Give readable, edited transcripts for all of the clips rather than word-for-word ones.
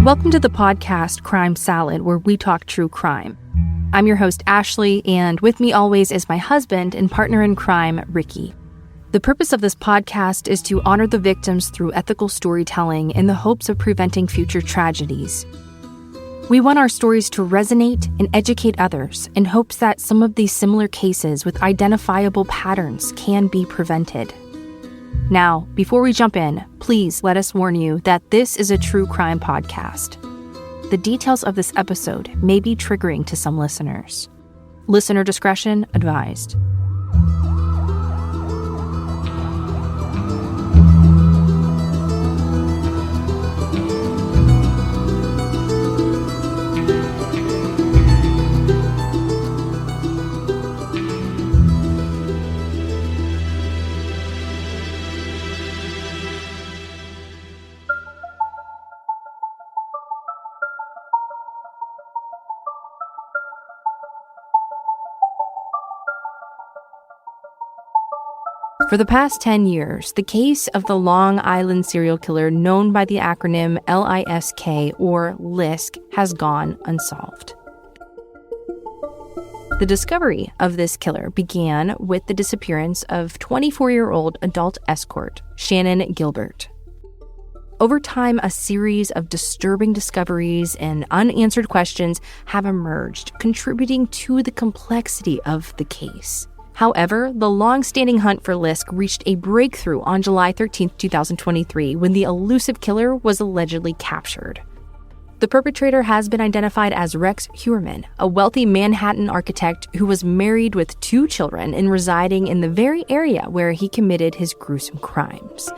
Welcome to the podcast Crime Salad, where we talk true crime. I'm your host, Ashley, and with me always is my husband and partner in crime, Ricky. The purpose of this podcast is to honor the victims through ethical storytelling in the hopes of preventing future tragedies. We want our stories to resonate and educate others in hopes that some of these similar cases with identifiable patterns can be prevented. Now, before we jump in, please let us warn you that this is a true crime podcast. The details of this episode may be triggering to some listeners. Listener discretion advised. For the past 10 years, the case of the Long Island serial killer known by the acronym LISK or LISK has gone unsolved. The discovery of this killer began with the disappearance of 24-year-old adult escort Shannon Gilbert. Over time, a series of disturbing discoveries and unanswered questions have emerged, contributing to the complexity of the case. However, the long-standing hunt for Lisk reached a breakthrough on July 13, 2023, when the elusive killer was allegedly captured. The perpetrator has been identified as Rex Heuermann, a wealthy Manhattan architect who was married with 2 children and residing in the very area where he committed his gruesome crimes.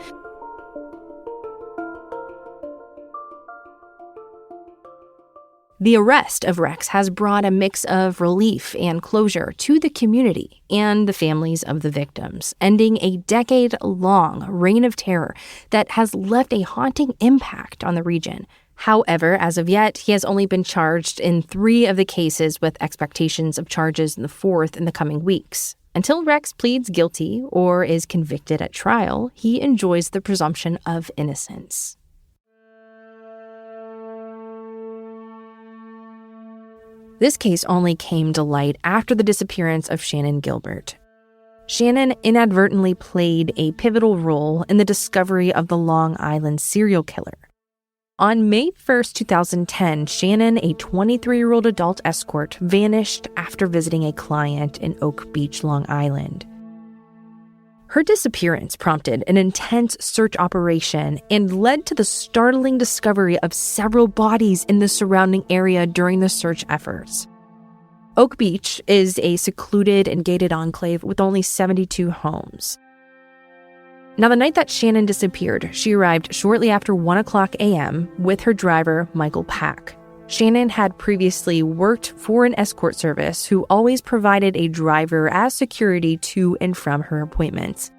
The arrest of Rex has brought a mix of relief and closure to the community and the families of the victims, ending a decade-long reign of terror that has left a haunting impact on the region. However, as of yet, he has only been charged in 3 of the cases, with expectations of charges in the 4th in the coming weeks. Until Rex pleads guilty or is convicted at trial, he enjoys the presumption of innocence. This case only came to light after the disappearance of Shannon Gilbert. Shannon inadvertently played a pivotal role in the discovery of the Long Island serial killer. On May 1, 2010, Shannon, a 23-year-old adult escort, vanished after visiting a client in Oak Beach, Long Island. Her disappearance prompted an intense search operation and led to the startling discovery of several bodies in the surrounding area during the search efforts. Oak Beach is a secluded and gated enclave with only 72 homes. Now, the night that Shannon disappeared, she arrived shortly after 1:00 a.m. with her driver, Michael Pack. Shannon had previously worked for an escort service who always provided a driver as security to and from her appointments.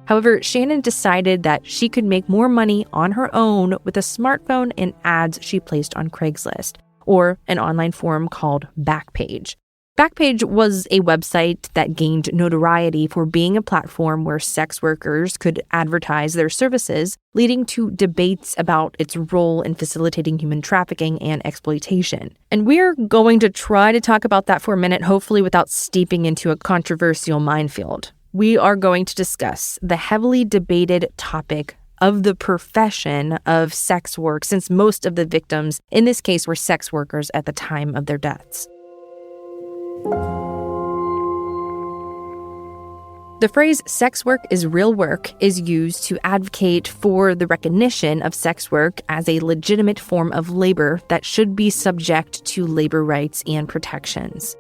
However, Shannon decided that she could make more money on her own with a smartphone and ads she placed on Craigslist, or an online forum called Backpage. Backpage was a website that gained notoriety for being a platform where sex workers could advertise their services, leading to debates about its role in facilitating human trafficking and exploitation. And we're going to try to talk about that for a minute, hopefully without steeping into a controversial minefield. We are going to discuss the heavily debated topic of the profession of sex work, since most of the victims in this case were sex workers at the time of their deaths. The phrase sex work is real work is used to advocate for the recognition of sex work as a legitimate form of labor that should be subject to labor rights and protections.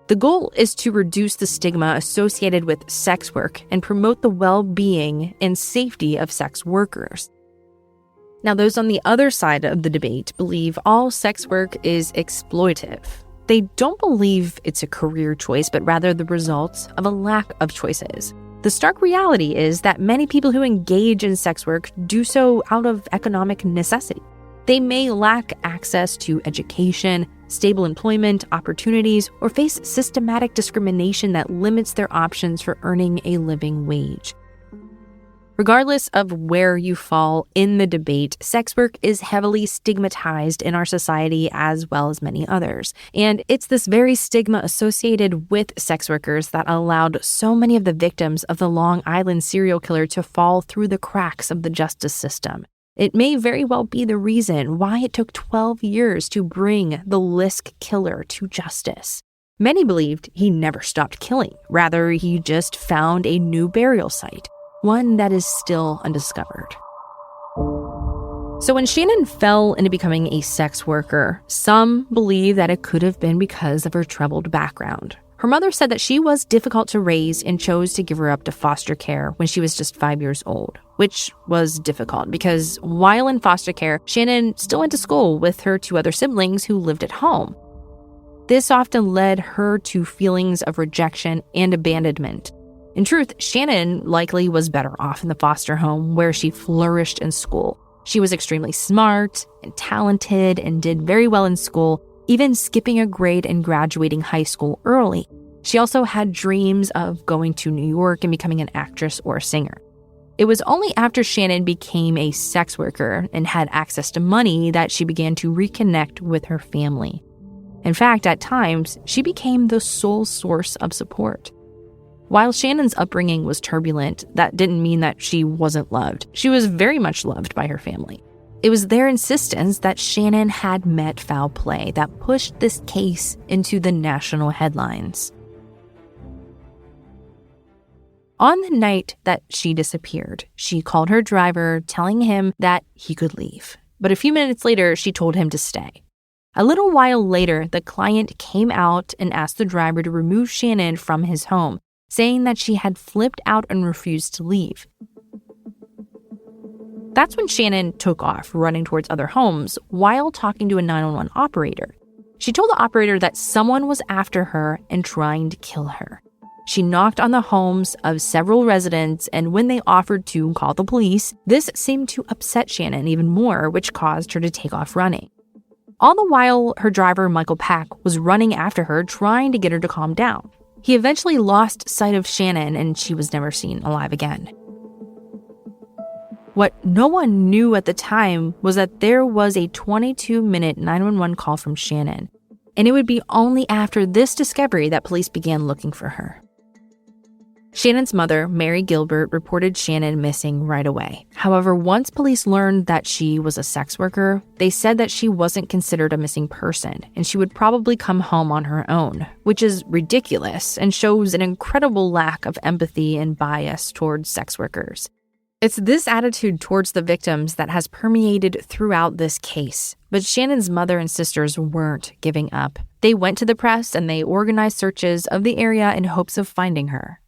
The goal is to reduce the stigma associated with sex work and promote the well-being and safety of sex workers. Now, those on the other side of the debate believe all sex work is exploitive. They don't believe it's a career choice, but rather the results of a lack of choices. The stark reality is that many people who engage in sex work do so out of economic necessity. They may lack access to education, stable employment opportunities, or face systematic discrimination that limits their options for earning a living wage. Regardless of where you fall in the debate, sex work is heavily stigmatized in our society as well as many others. And it's this very stigma associated with sex workers that allowed so many of the victims of the Long Island serial killer to fall through the cracks of the justice system. It may very well be the reason why it took 12 years to bring the Lisk killer to justice. Many believed he never stopped killing. Rather, he just found a new burial site, one that is still undiscovered. So when Shannon fell into becoming a sex worker, some believe that it could have been because of her troubled background. Her mother said that she was difficult to raise and chose to give her up to foster care when she was just 5 years old, which was difficult because while in foster care, Shannon still went to school with her 2 other siblings who lived at home. This often led her to feelings of rejection and abandonment. In truth, Shannon likely was better off in the foster home where she flourished in school. She was extremely smart and talented and did very well in school, even skipping a grade and graduating high school early. She also had dreams of going to New York and becoming an actress or a singer. It was only after Shannon became a sex worker and had access to money that she began to reconnect with her family. In fact, at times, she became the sole source of support. While Shannon's upbringing was turbulent, that didn't mean that she wasn't loved. She was very much loved by her family. It was their insistence that Shannon had met foul play that pushed this case into the national headlines. On the night that she disappeared, she called her driver, telling him that he could leave. But a few minutes later, she told him to stay. A little while later, the client came out and asked the driver to remove Shannon from his home, saying that she had flipped out and refused to leave. That's when Shannon took off, running towards other homes while talking to a 911 operator. She told the operator that someone was after her and trying to kill her. She knocked on the homes of several residents, and when they offered to call the police, this seemed to upset Shannon even more, which caused her to take off running. All the while, her driver, Michael Pack, was running after her, trying to get her to calm down. He eventually lost sight of Shannon, and she was never seen alive again. What no one knew at the time was that there was a 22-minute 911 call from Shannon, and it would be only after this discovery that police began looking for her. Shannon's mother, Mary Gilbert, reported Shannon missing right away. However, once police learned that she was a sex worker, they said that she wasn't considered a missing person, and she would probably come home on her own, which is ridiculous and shows an incredible lack of empathy and bias towards sex workers. It's this attitude towards the victims that has permeated throughout this case. But Shannon's mother and sisters weren't giving up. They went to the press and they organized searches of the area in hopes of finding her.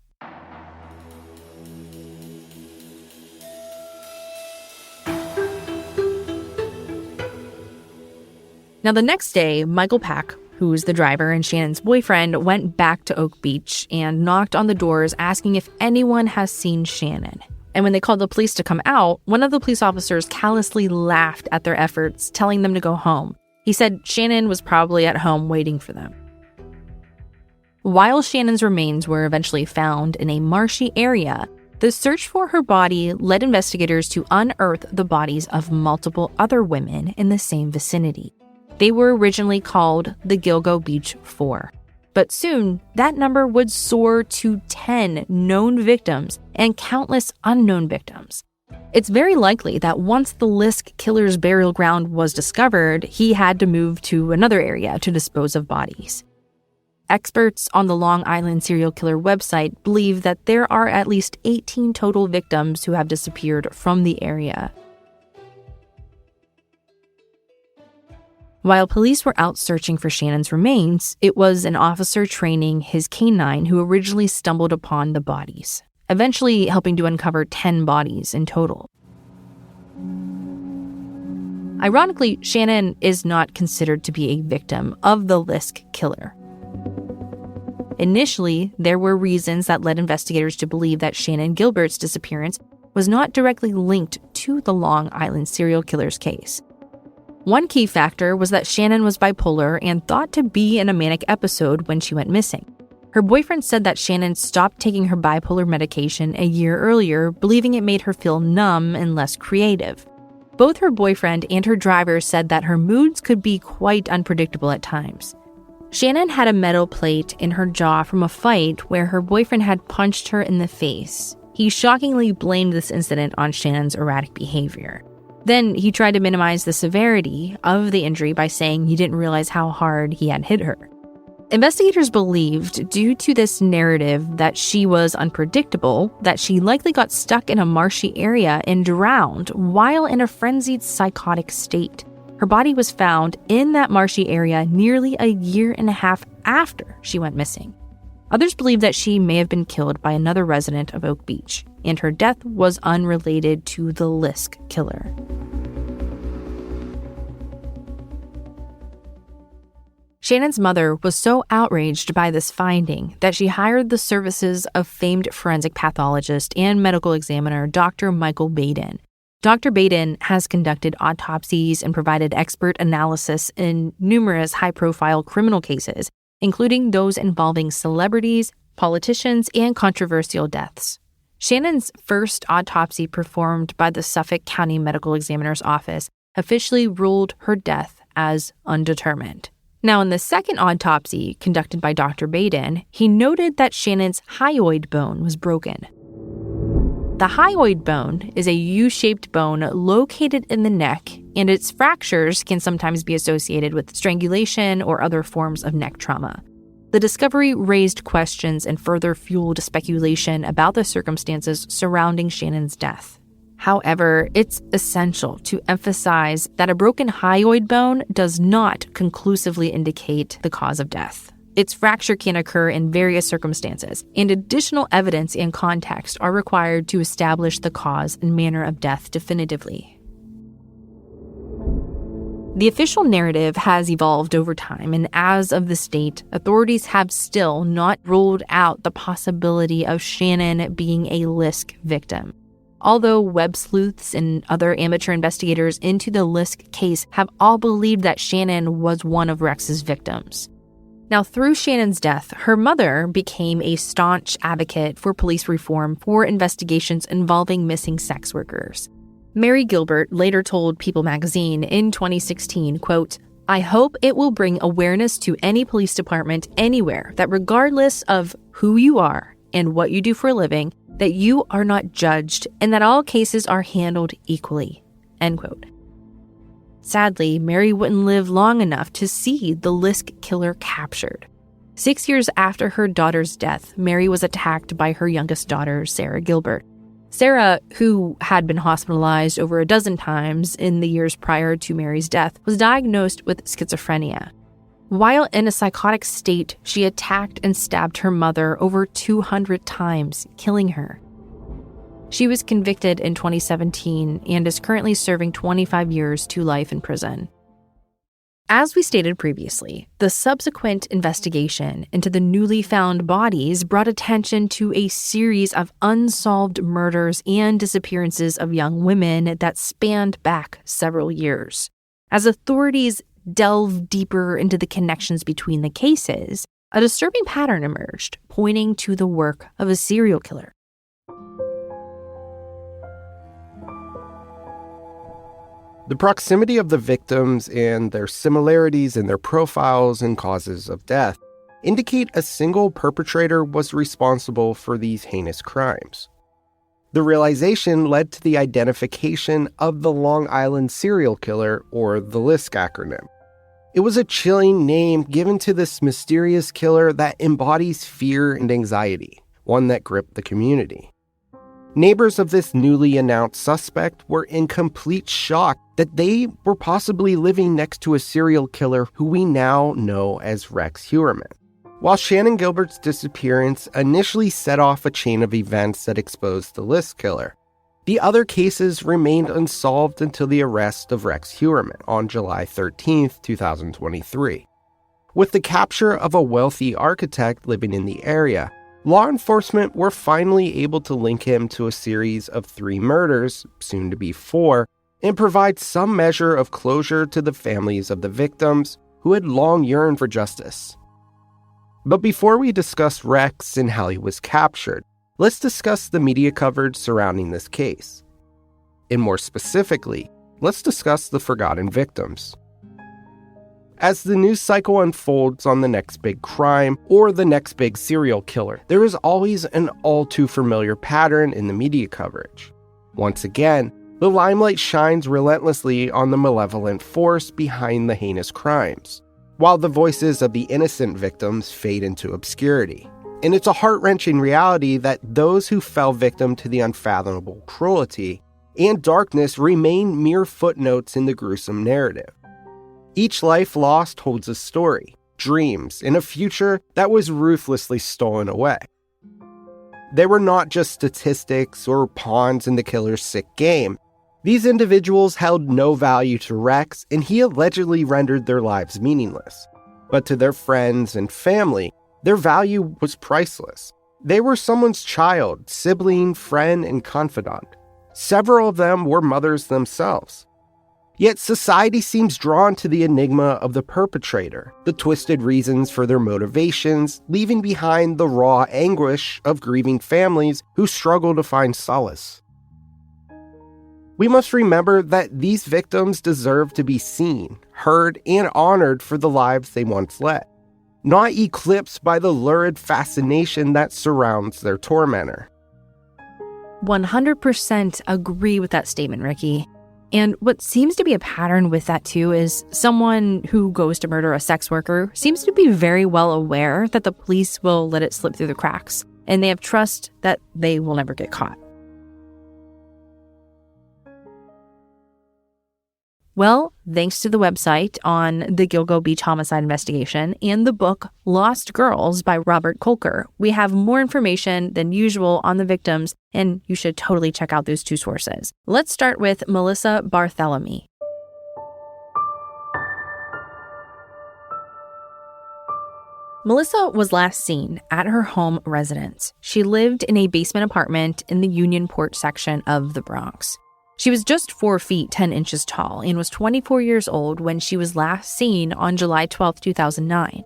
Now, the next day, Michael Pack, who's the driver and Shannon's boyfriend, went back to Oak Beach and knocked on the doors asking if anyone has seen Shannon. And when they called the police to come out, one of the police officers callously laughed at their efforts, telling them to go home. He said Shannon was probably at home waiting for them. While Shannon's remains were eventually found in a marshy area, the search for her body led investigators to unearth the bodies of multiple other women in the same vicinity. They were originally called the Gilgo Beach 4. But soon, that number would soar to 10 known victims and countless unknown victims. It's very likely that once the Lisk killer's burial ground was discovered, he had to move to another area to dispose of bodies. Experts on the Long Island serial killer website believe that there are at least 18 total victims who have disappeared from the area. While police were out searching for Shannon's remains, it was an officer training his canine who originally stumbled upon the bodies, eventually helping to uncover 10 bodies in total. Ironically, Shannon is not considered to be a victim of the Lisk killer. Initially, there were reasons that led investigators to believe that Shannon Gilbert's disappearance was not directly linked to the Long Island serial killer's case. One key factor was that Shannon was bipolar and thought to be in a manic episode when she went missing. Her boyfriend said that Shannon stopped taking her bipolar medication a year earlier, believing it made her feel numb and less creative. Both her boyfriend and her driver said that her moods could be quite unpredictable at times. Shannon had a metal plate in her jaw from a fight where her boyfriend had punched her in the face. He shockingly blamed this incident on Shannon's erratic behavior. Then he tried to minimize the severity of the injury by saying he didn't realize how hard he had hit her. Investigators believed, due to this narrative that she was unpredictable, that she likely got stuck in a marshy area and drowned while in a frenzied psychotic state. Her body was found in that marshy area nearly a year and a half after she went missing. Others believe that she may have been killed by another resident of Oak Beach, and her death was unrelated to the Lisk killer. Shannon's mother was so outraged by this finding that she hired the services of famed forensic pathologist and medical examiner Dr. Michael Baden. Dr. Baden has conducted autopsies and provided expert analysis in numerous high-profile criminal cases, including those involving celebrities, politicians, and controversial deaths. Shannon's first autopsy performed by the Suffolk County Medical Examiner's Office officially ruled her death as undetermined. Now, in the second autopsy conducted by Dr. Baden, he noted that Shannon's hyoid bone was broken. The hyoid bone is a U-shaped bone located in the neck, and its fractures can sometimes be associated with strangulation or other forms of neck trauma. The discovery raised questions and further fueled speculation about the circumstances surrounding Shannon's death. However, it's essential to emphasize that a broken hyoid bone does not conclusively indicate the cause of death. Its fracture can occur in various circumstances, and additional evidence and context are required to establish the cause and manner of death definitively. The official narrative has evolved over time, and as of this date, authorities have still not ruled out the possibility of Shannon being a Lisk victim. Although web sleuths and other amateur investigators into the Lisk case have all believed that Shannon was one of Rex's victims. Now, through Shannon's death, her mother became a staunch advocate for police reform for investigations involving missing sex workers. Mary Gilbert later told People magazine in 2016, quote, "I hope it will bring awareness to any police department anywhere that regardless of who you are and what you do for a living, that you are not judged and that all cases are handled equally," end quote. Sadly, Mary wouldn't live long enough to see the Lisk killer captured. 6 years after her daughter's death, Mary was attacked by her youngest daughter, Sarah Gilbert. Sarah, who had been hospitalized over a dozen times in the years prior to Mary's death, was diagnosed with schizophrenia. While in a psychotic state, she attacked and stabbed her mother over 200 times, killing her. She was convicted in 2017 and is currently serving 25 years to life in prison. As we stated previously, the subsequent investigation into the newly found bodies brought attention to a series of unsolved murders and disappearances of young women that spanned back several years. As authorities delved deeper into the connections between the cases, a disturbing pattern emerged, pointing to the work of a serial killer. The proximity of the victims and their similarities in their profiles and causes of death indicate a single perpetrator was responsible for these heinous crimes. The realization led to the identification of the Long Island serial killer, or the Lisk acronym. It was a chilling name given to this mysterious killer that embodies fear and anxiety, one that gripped the community. Neighbors of this newly announced suspect were in complete shock that they were possibly living next to a serial killer who we now know as Rex Heuermann. While Shannon Gilbert's disappearance initially set off a chain of events that exposed the Lisk killer, the other cases remained unsolved until the arrest of Rex Heuermann on July 13, 2023. With the capture of a wealthy architect living in the area, law enforcement were finally able to link him to a series of 3 murders, soon to be 4, and provide some measure of closure to the families of the victims who had long yearned for justice. But before we discuss Rex and how he was captured, let's discuss the media coverage surrounding this case. And more specifically, let's discuss the forgotten victims. As the news cycle unfolds on the next big crime or the next big serial killer, there is always an all too familiar pattern in the media coverage. Once again, the limelight shines relentlessly on the malevolent force behind the heinous crimes, while the voices of the innocent victims fade into obscurity. And it's a heart-wrenching reality that those who fell victim to the unfathomable cruelty and darkness remain mere footnotes in the gruesome narrative. Each life lost holds a story, dreams, and a future that was ruthlessly stolen away. They were not just statistics or pawns in the killer's sick game. These individuals held no value to Rex, and he allegedly rendered their lives meaningless. But to their friends and family, their value was priceless. They were someone's child, sibling, friend, and confidant. Several of them were mothers themselves. Yet society seems drawn to the enigma of the perpetrator, the twisted reasons for their motivations, leaving behind the raw anguish of grieving families who struggle to find solace. We must remember that these victims deserve to be seen, heard, and honored for the lives they once led, not eclipsed by the lurid fascination that surrounds their tormentor. 100% agree with that statement, Ricky. And what seems to be a pattern with that too is someone who goes to murder a sex worker seems to be very well aware that the police will let it slip through the cracks, and they have trust that they will never get caught. Well, thanks to the website on the Gilgo Beach homicide investigation and the book Lost Girls by Robert Kolker, we have more information than usual on the victims, and you should totally check out those two sources. Let's start with Melissa Barthélemy. Melissa was last seen at her home residence. She lived in a basement apartment in the Union Port section of the Bronx. She was just 4 feet 10 inches tall and was 24 years old when she was last seen on July 12, 2009.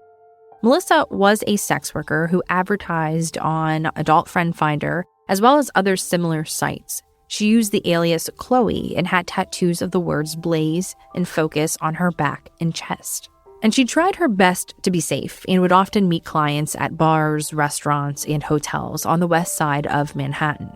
Melissa was a sex worker who advertised on Adult Friend Finder as well as other similar sites. She used the alias Chloe and had tattoos of the words Blaze and Focus on her back and chest. And she tried her best to be safe and would often meet clients at bars, restaurants, and hotels on the west side of Manhattan.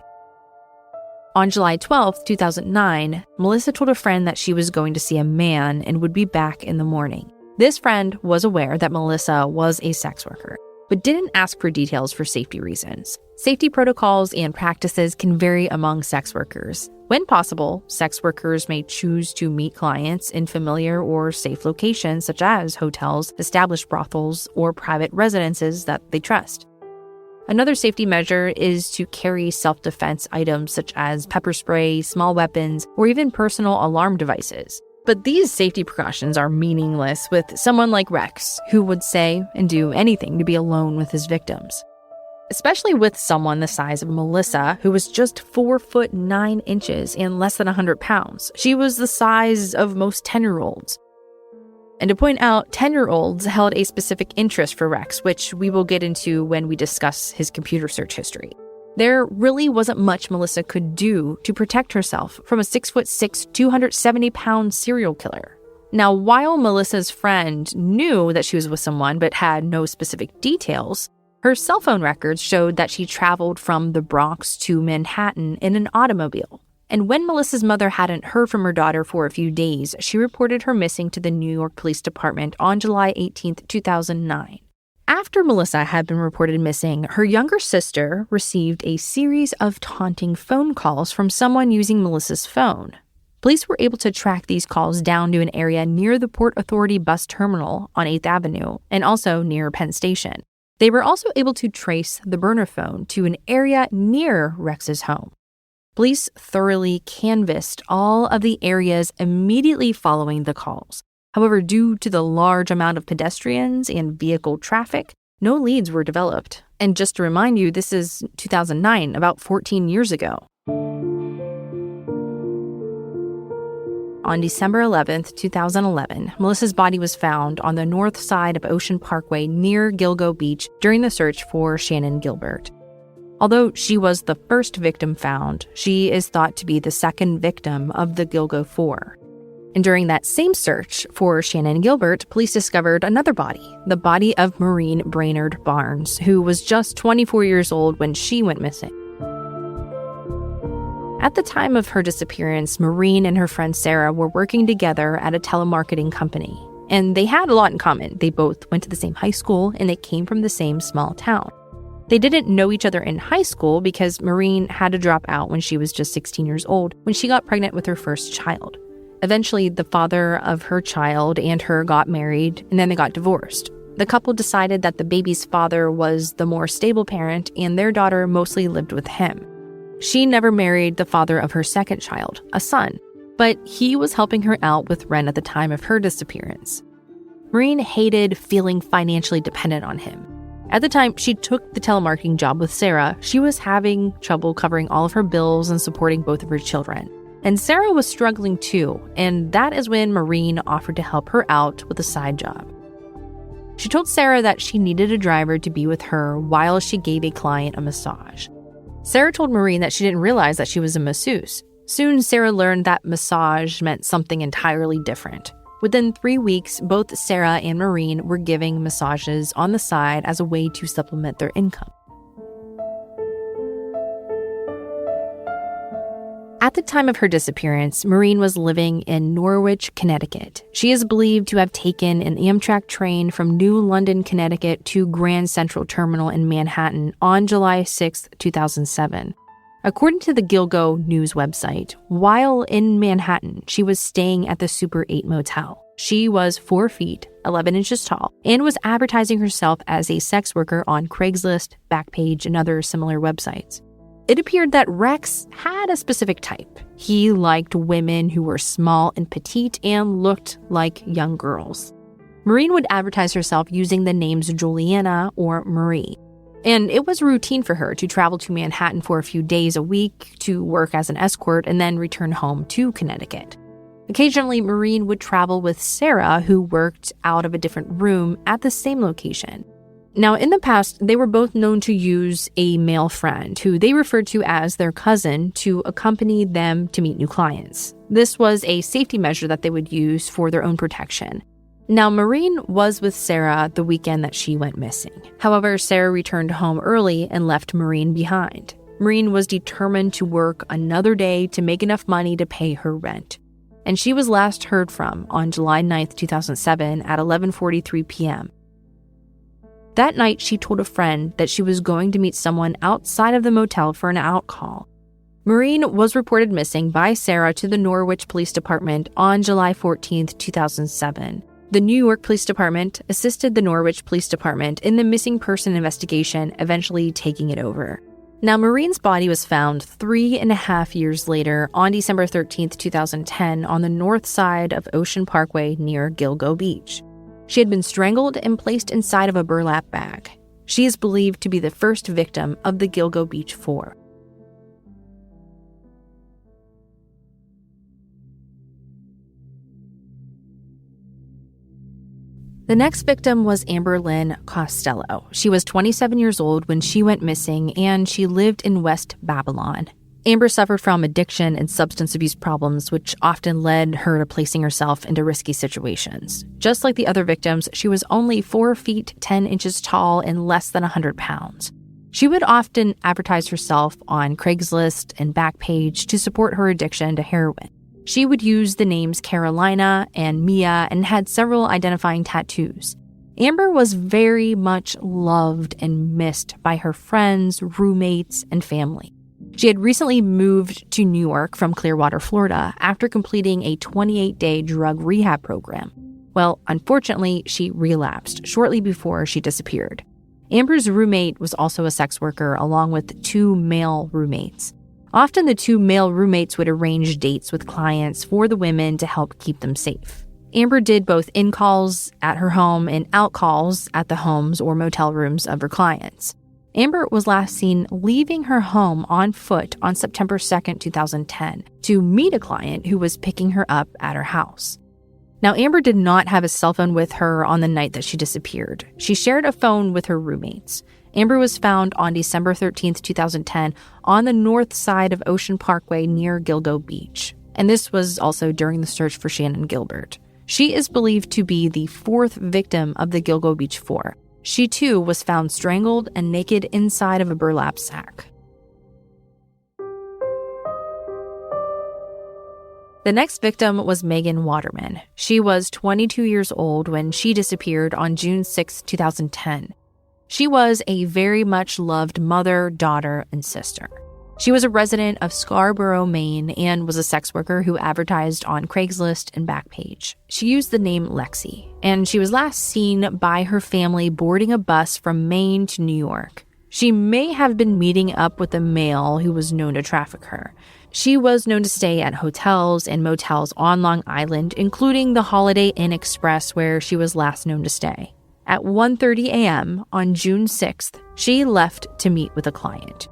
On July 12, 2009, Melissa told a friend that she was going to see a man and would be back in the morning. This friend was aware that Melissa was a sex worker, but didn't ask for details for safety reasons. Safety protocols and practices can vary among sex workers. When possible, sex workers may choose to meet clients in familiar or safe locations such as hotels, established brothels, or private residences that they trust. Another safety measure is to carry self-defense items such as pepper spray, small weapons, or even personal alarm devices. But these safety precautions are meaningless with someone like Rex, who would say and do anything to be alone with his victims. Especially with someone the size of Melissa, who was just 4 foot 9 inches and less than 100 pounds. She was the size of most 10-year-olds. And to point out, 10-year-olds held a specific interest for Rex, which we will get into when we discuss his computer search history. There really wasn't much Melissa could do to protect herself from a 6'6", 270-pound serial killer. Now, while Melissa's friend knew that she was with someone but had no specific details, her cell phone records showed that she traveled from the Bronx to Manhattan in an automobile. And when Melissa's mother hadn't heard from her daughter for a few days, she reported her missing to the New York Police Department on July 18, 2009. After Melissa had been reported missing, her younger sister received a series of taunting phone calls from someone using Melissa's phone. Police were able to track these calls down to an area near the Port Authority bus terminal on 8th Avenue and also near Penn Station. They were also able to trace the burner phone to an area near Rex's home. Police thoroughly canvassed all of the areas immediately following the calls. However, due to the large amount of pedestrians and vehicle traffic, no leads were developed. And just to remind you, this is 2009, about 14 years ago. on December 11th, 2011, Melissa's body was found on the north side of Ocean Parkway near Gilgo Beach during the search for Shannon Gilbert. Although she was the first victim found, she is thought to be the second victim of the Gilgo Four. And during that same search for Shannon Gilbert, police discovered another body, the body of Maureen Brainerd Barnes, who was just 24 years old when she went missing. At the time of her disappearance, Maureen and her friend Sarah were working together at a telemarketing company, and they had a lot in common. They both went to the same high school, and they came from the same small town. They didn't know each other in high school because Maureen had to drop out when she was just 16 years old when she got pregnant with her first child. Eventually, the father of her child and her got married, and then they got divorced. The couple decided that the baby's father was the more stable parent, and their daughter mostly lived with him. She never married the father of her second child, a son, but he was helping her out with rent at the time of her disappearance. Maureen hated feeling financially dependent on him. At the time she took the telemarketing job with Sarah, she was having trouble covering all of her bills and supporting both of her children. And Sarah was struggling too, and that is when Maureen offered to help her out with a side job. She told Sarah that she needed a driver to be with her while she gave a client a massage. Sarah told Maureen that she didn't realize that she was a masseuse. Soon, Sarah learned that massage meant something entirely different. Within 3 weeks, both Sarah and Maureen were giving massages on the side as a way to supplement their income. At the time of her disappearance, Maureen was living in Norwich, Connecticut. She is believed to have taken an Amtrak train from New London, Connecticut to Grand Central Terminal in Manhattan on July 6, 2007. According to the Gilgo News website, while in Manhattan, she was staying at the Super 8 Motel. She was 4 feet, 11 inches tall, and was advertising herself as a sex worker on Craigslist, Backpage, and other similar websites. It appeared that Rex had a specific type. He liked women who were small and petite and looked like young girls. Maureen would advertise herself using the names Juliana or Marie. And it was routine for her to travel to Manhattan for a few days a week to work as an escort and then return home to Connecticut. Occasionally, Maureen would travel with Sarah, who worked out of a different room at the same location. Now, in the past, they were both known to use a male friend, who they referred to as their cousin, to accompany them to meet new clients. This was a safety measure that they would use for their own protection. Now, Maureen was with Sarah the weekend that she went missing. However, Sarah returned home early and left Maureen behind. Maureen was determined to work another day to make enough money to pay her rent. And she was last heard from on July 9th, 2007 at 11:43 p.m. That night, she told a friend that she was going to meet someone outside of the motel for an out call. Maureen was reported missing by Sarah to the Norwich Police Department on July 14th, 2007. The New York Police Department assisted the Norwich Police Department in the missing person investigation, eventually taking it over. Now, Maureen's body was found 3.5 years later on December 13th, 2010 on the north side of Ocean Parkway near Gilgo Beach. She had been strangled and placed inside of a burlap bag. She is believed to be the first victim of the Gilgo Beach Four. The next victim was Amber Lynn Costello. She was 27 years old when she went missing, and she lived in West Babylon. Amber suffered from addiction and substance abuse problems, which often led her to placing herself into risky situations. Just like the other victims, she was only 4 feet 10 inches tall and less than 100 pounds. She would often advertise herself on Craigslist and Backpage to support her addiction to heroin. She would use the names Carolina and Mia and had several identifying tattoos. Amber was very much loved and missed by her friends, roommates, and family. She had recently moved to New York from Clearwater, Florida, after completing a 28-day drug rehab program. Well, unfortunately, she relapsed shortly before she disappeared. Amber's roommate was also a sex worker, along with 2 male roommates. Often the 2 male roommates would arrange dates with clients for the women to help keep them safe. Amber did both in-calls at her home and out-calls at the homes or motel rooms of her clients. Amber was last seen leaving her home on foot on September 2nd, 2010, to meet a client who was picking her up at her house. Now, Amber did not have a cell phone with her on the night that she disappeared. She shared a phone with her roommates. Amber was found on December 13th, 2010, on the north side of Ocean Parkway near Gilgo Beach. And this was also during the search for Shannon Gilbert. She is believed to be the fourth victim of the Gilgo Beach Four. She, too, was found strangled and naked inside of a burlap sack. The next victim was Megan Waterman. She was 22 years old when she disappeared on June 6, 2010. She was a very much loved mother, daughter, and sister. She was a resident of Scarborough, Maine, and was a sex worker who advertised on Craigslist and Backpage. She used the name Lexi, and she was last seen by her family boarding a bus from Maine to New York. She may have been meeting up with a male who was known to traffic her. She was known to stay at hotels and motels on Long Island, including the Holiday Inn Express where she was last known to stay. At 1:30 a.m. on June 6th, she left to meet with a client.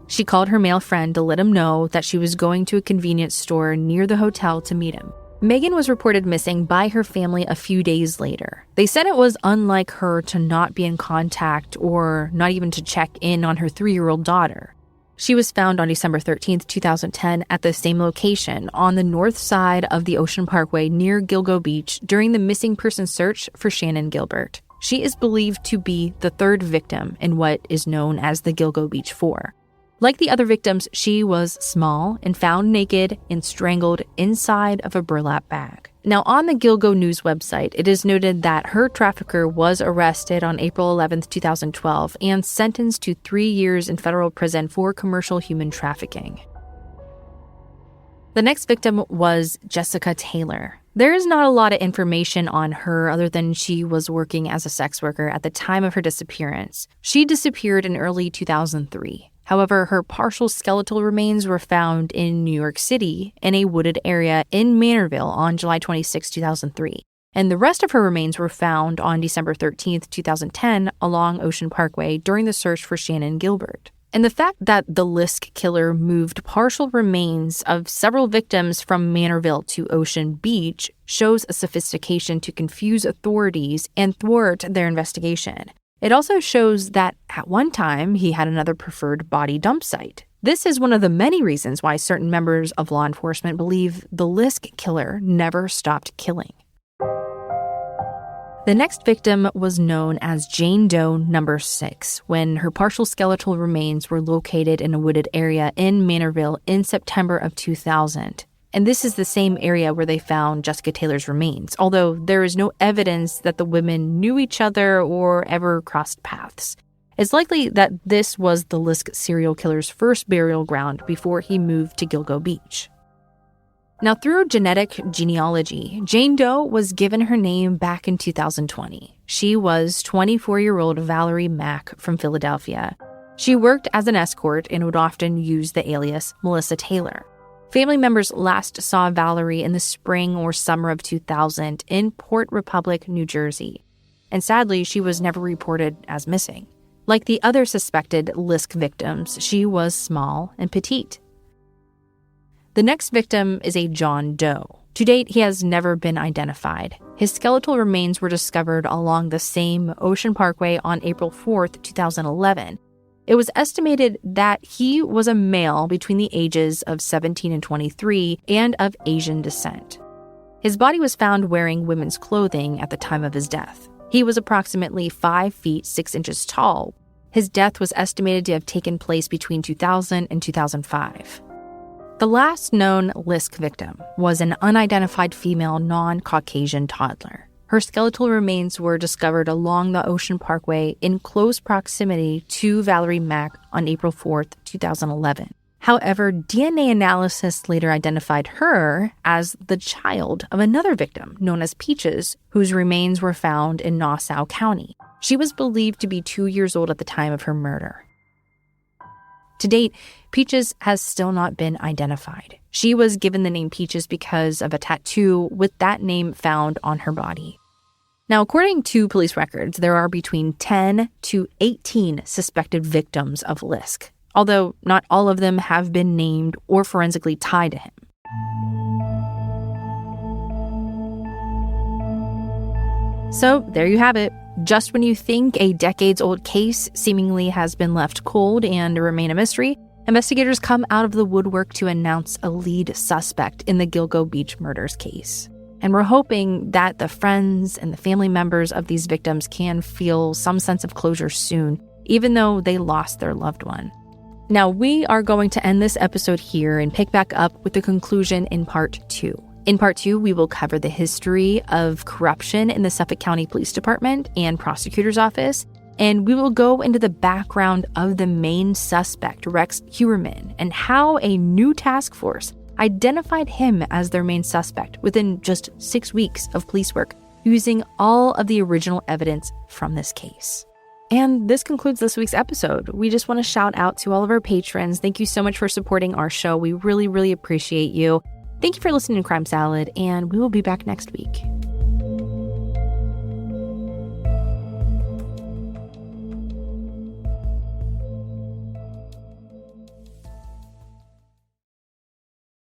She called her male friend to let him know that she was going to a convenience store near the hotel to meet him. Megan was reported missing by her family a few days later. They said it was unlike her to not be in contact or not even to check in on her 3-year-old daughter. She was found on December 13th, 2010 at the same location on the north side of the Ocean Parkway near Gilgo Beach during the missing person search for Shannon Gilbert. She is believed to be the third victim in what is known as the Gilgo Beach Four. Like the other victims, she was small and found naked and strangled inside of a burlap bag. Now, on the Gilgo News website, it is noted that her trafficker was arrested on April 11, 2012, and sentenced to 3 years in federal prison for commercial human trafficking. The next victim was Jessica Taylor. There is not a lot of information on her other than she was working as a sex worker at the time of her disappearance. She disappeared in early 2003. However, her partial skeletal remains were found in New York City in a wooded area in Manorville on July 26, 2003. And the rest of her remains were found on December 13, 2010 along Ocean Parkway during the search for Shannon Gilbert. And the fact that the Lisk killer moved partial remains of several victims from Manorville to Ocean Beach shows a sophistication to confuse authorities and thwart their investigation. It also shows that at one time he had another preferred body dump site. This is one of the many reasons why certain members of law enforcement believe the Lisk killer never stopped killing. The next victim was known as Jane Doe No. 6 when her partial skeletal remains were located in a wooded area in Manorville in September of 2000. And this is the same area where they found Jessica Taylor's remains, although there is no evidence that the women knew each other or ever crossed paths. It's likely that this was the Lisk serial killer's first burial ground before he moved to Gilgo Beach. Now, through genetic genealogy, Jane Doe was given her name back in 2020. She was 24-year-old Valerie Mack from Philadelphia. She worked as an escort and would often use the alias Melissa Taylor. Family members last saw Valerie in the spring or summer of 2000 in Port Republic, New Jersey. And sadly, she was never reported as missing. Like the other suspected Lisk victims, she was small and petite. The next victim is a John Doe. To date, he has never been identified. His skeletal remains were discovered along the same Ocean Parkway on April 4th, 2011. It was estimated that he was a male between the ages of 17 and 23 and of Asian descent. His body was found wearing women's clothing at the time of his death. He was approximately 5 feet 6 inches tall. His death was estimated to have taken place between 2000 and 2005. The last known Lisk victim was an unidentified female non-Caucasian toddler. Her skeletal remains were discovered along the Ocean Parkway in close proximity to Valerie Mack on April 4th, 2011. However, DNA analysis later identified her as the child of another victim known as Peaches, whose remains were found in Nassau County. She was believed to be 2 years old at the time of her murder. To date, Peaches has still not been identified. She was given the name Peaches because of a tattoo with that name found on her body. Now, according to police records, there are between 10 to 18 suspected victims of Lisk, although not all of them have been named or forensically tied to him. So there you have it. Just when you think a decades-old case seemingly has been left cold and remain a mystery, investigators come out of the woodwork to announce a lead suspect in the Gilgo Beach murders case. And we're hoping that the friends and the family members of these victims can feel some sense of closure soon, even though they lost their loved one. Now, we are going to end this episode here and pick back up with the conclusion in part 2. In part 2, we will cover the history of corruption in the Suffolk County Police Department and Prosecutor's Office, and we will go into the background of the main suspect, Rex Heuermann, and how a new task force identified him as their main suspect within just 6 weeks of police work, using all of the original evidence from this case. And this concludes this week's episode. We just want to shout out to all of our patrons. Thank you so much for supporting our show. We really, really appreciate you. Thank you for listening to Crime Salad, and we will be back next week.